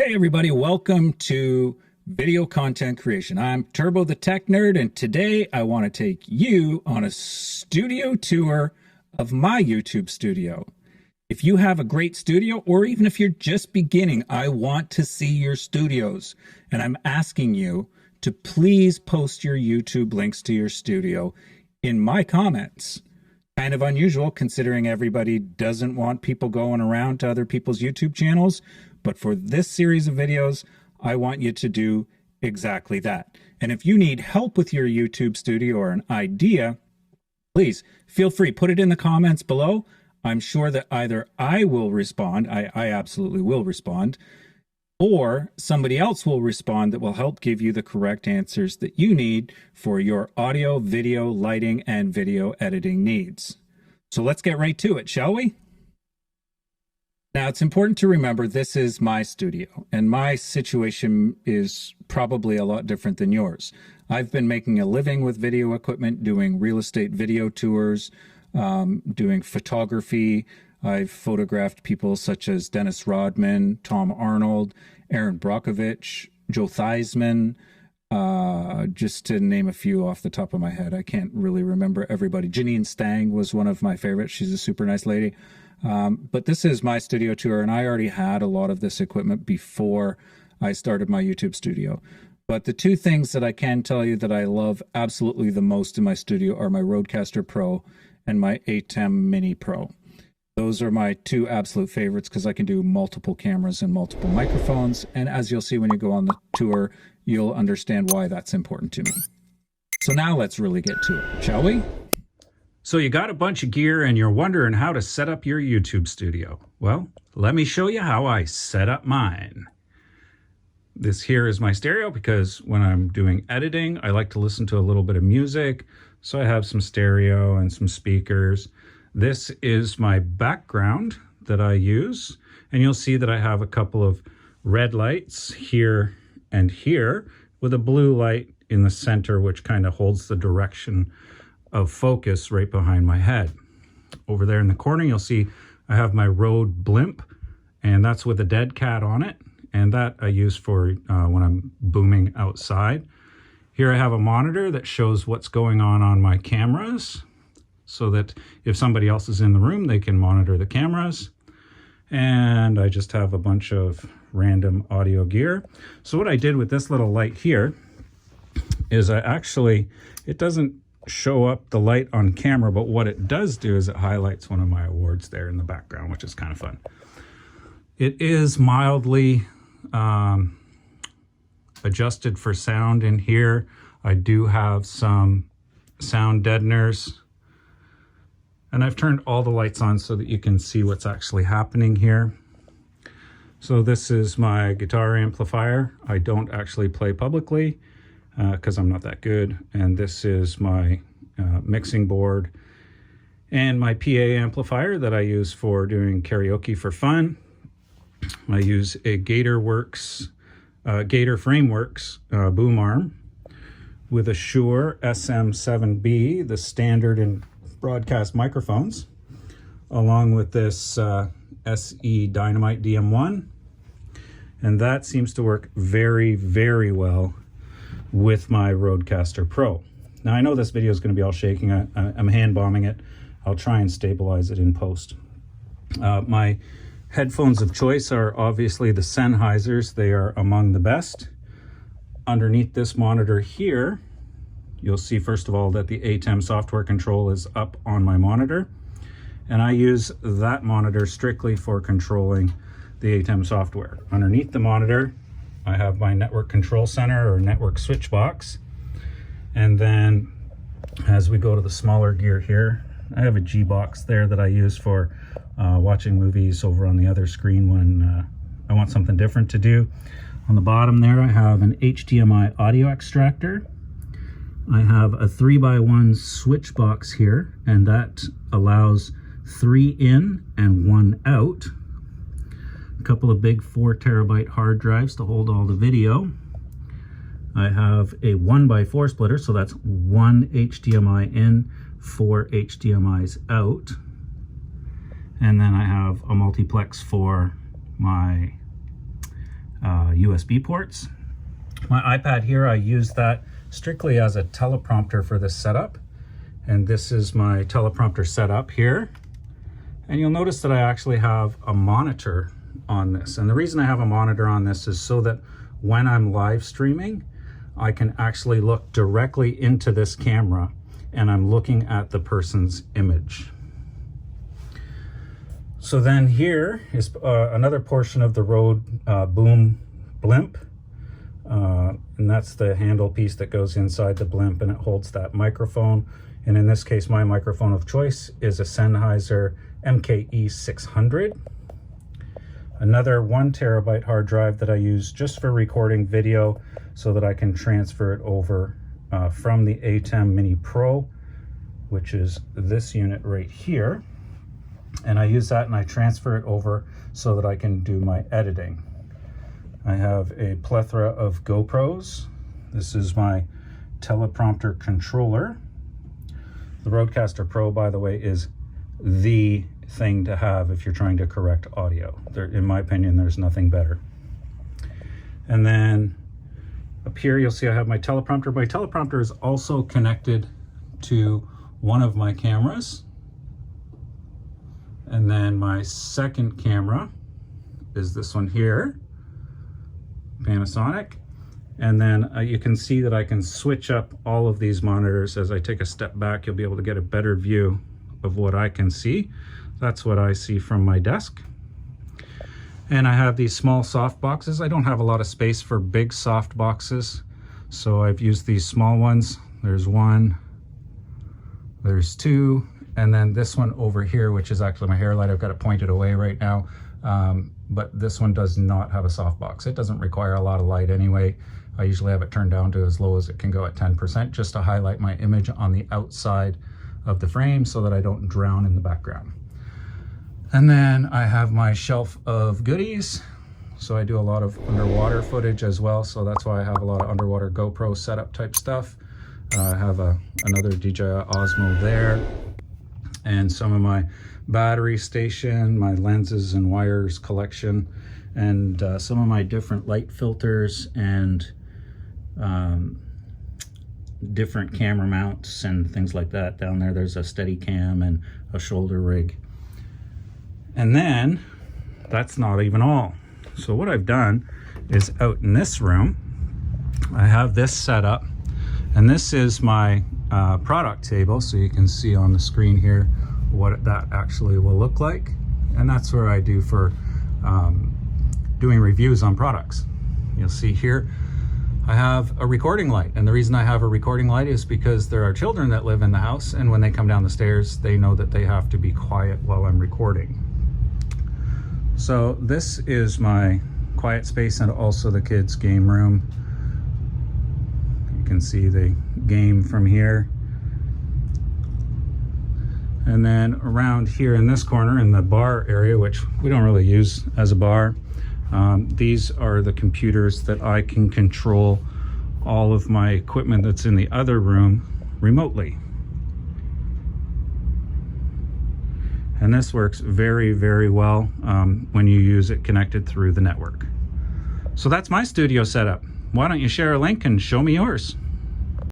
Hey everybody, welcome to Video Content Creation. I'm Turbo the Tech Nerd, and today I want to take you on a studio tour of my YouTube studio. If you have a great studio, or even if you're just beginning, I want to see your studios. And I'm asking you to please post your YouTube links to your studio in my comments. Kind of unusual considering everybody doesn't want people going around to other people's YouTube channels. But for this series of videos, I want you to do exactly that. And if you need help with your YouTube studio or an idea, please feel free, put it in the comments below. I'm sure that either I will respond, I absolutely will respond, or somebody else will respond that will help give you the correct answers that you need for your audio, video, lighting, and video editing needs. So let's get right to it, shall we? Now, it's important to remember this is my studio, and my situation is probably a lot different than yours. I've been making a living with video equipment, doing real estate video tours, doing photography. I've photographed people such as Dennis Rodman, Tom Arnold, Aaron Brockovich, Joe Theismann, just to name a few off the top of my head. I can't really remember everybody. Janine Stang was one of my favorites. She's a super nice lady. But this is my studio tour, and I already had a lot of this equipment before I started my YouTube studio. But the two things that I can tell you that I love absolutely the most in my studio are my Rodecaster Pro and my ATEM Mini Pro. Those are my two absolute favorites because I can do multiple cameras and multiple microphones. And as you'll see when you go on the tour, you'll understand why that's important to me. So now let's really get to it, shall we? So you got a bunch of gear and you're wondering how to set up your YouTube studio. Well, let me show you how I set up mine. This here is my stereo because when I'm doing editing, I like to listen to a little bit of music. So I have some stereo and some speakers. This is my background that I use. And you'll see that I have a couple of red lights here and here with a blue light in the center, which kind of holds the direction of focus right behind my head. Over there in the corner, you'll see I have my Rode blimp, and that's with a dead cat on it. And that I use for when I'm booming outside. Here I have a monitor that shows what's going on my cameras, so that if somebody else is in the room, they can monitor the cameras. And I just have a bunch of random audio gear. So what I did with this little light here is it doesn't show up the light on camera, but what it does do is it highlights one of my awards there in the background, which is kind of fun. It is mildly adjusted for sound in here. I do have some sound deadeners, and I've turned all the lights on so that you can see what's actually happening here. So this is my guitar amplifier. I don't actually play publicly because I'm not that good. And this is my mixing board and my PA amplifier that I use for doing karaoke for fun. I use a Gator Frameworks boom arm with a Shure SM7B, the standard in broadcast microphones, along with this SE Dynamite DM1. And that seems to work very, very well with my Rodecaster Pro. Now I know this video is going to be all shaking. I'm hand bombing it. I'll try and stabilize it in post. My headphones of choice are obviously the Sennheisers. They are among the best. Underneath this monitor here, you'll see first of all that the ATEM software control is up on my monitor. And I use that monitor strictly for controlling the ATEM software. Underneath the monitor, I have my network control center or network switch box. And then as we go to the smaller gear here, I have a G box there that I use for watching movies over on the other screen when I want something different to do. On the bottom there, I have an HDMI audio extractor. I have a 3x1 switch box here, and that allows 3 in and 1 out. A couple of big 4 terabyte hard drives to hold all the video. I have a 1x4 splitter, so that's 1 HDMI in, 4 HDMIs out. And then I have a multiplex for my USB ports. My iPad here, I use that strictly as a teleprompter for this setup. And this is my teleprompter setup here. And you'll notice that I actually have a monitor on this. And the reason I have a monitor on this is so that when I'm live streaming, I can actually look directly into this camera and I'm looking at the person's image. So then here is another portion of the Rode boom blimp. And that's the handle piece that goes inside the blimp and it holds that microphone. And in this case, my microphone of choice is a Sennheiser MKE 600. Another 1 terabyte hard drive that I use just for recording video so that I can transfer it over from the ATEM Mini Pro, which is this unit right here. And I use that and I transfer it over so that I can do my editing. I have a plethora of GoPros. This is my teleprompter controller. The Rodecaster Pro, by the way, is the thing to have if you're trying to correct audio. In my opinion, there's nothing better. And then up here, you'll see I have my teleprompter. My teleprompter is also connected to one of my cameras. And then my second camera is this one here, Panasonic. And then you can see that I can switch up all of these monitors. As I take a step back, you'll be able to get a better view of what I can see. That's what I see from my desk. And I have these small soft boxes. I don't have a lot of space for big soft boxes, so I've used these small ones. There's one, there's two, and then this one over here, which is actually my hair light. I've got it pointed away right now, but this one does not have a soft box. It doesn't require a lot of light anyway. I usually have it turned down to as low as it can go at 10%, just to highlight my image on the outside of the frame so that I don't drown in the background. And then I have my shelf of goodies. So I do a lot of underwater footage as well. So that's why I have a lot of underwater GoPro setup type stuff. I have another DJI Osmo there. And some of my battery station, my lenses and wires collection, and some of my different light filters and different camera mounts and things like that. Down there, there's a SteadyCam and a shoulder rig. And then that's not even all. So what I've done is out in this room, I have this set up, and this is my product table. So you can see on the screen here what that actually will look like. And that's where I do for doing reviews on products. You'll see here, I have a recording light. And the reason I have a recording light is because there are children that live in the house, and when they come down the stairs, they know that they have to be quiet while I'm recording. So this is my quiet space and also the kids' game room. You can see the game from here. And then around here in this corner in the bar area, which we don't really use as a bar, these are the computers that I can control all of my equipment that's in the other room remotely. And this works very, very well when you use it connected through the network. So that's my studio setup. Why don't you share a link and show me yours?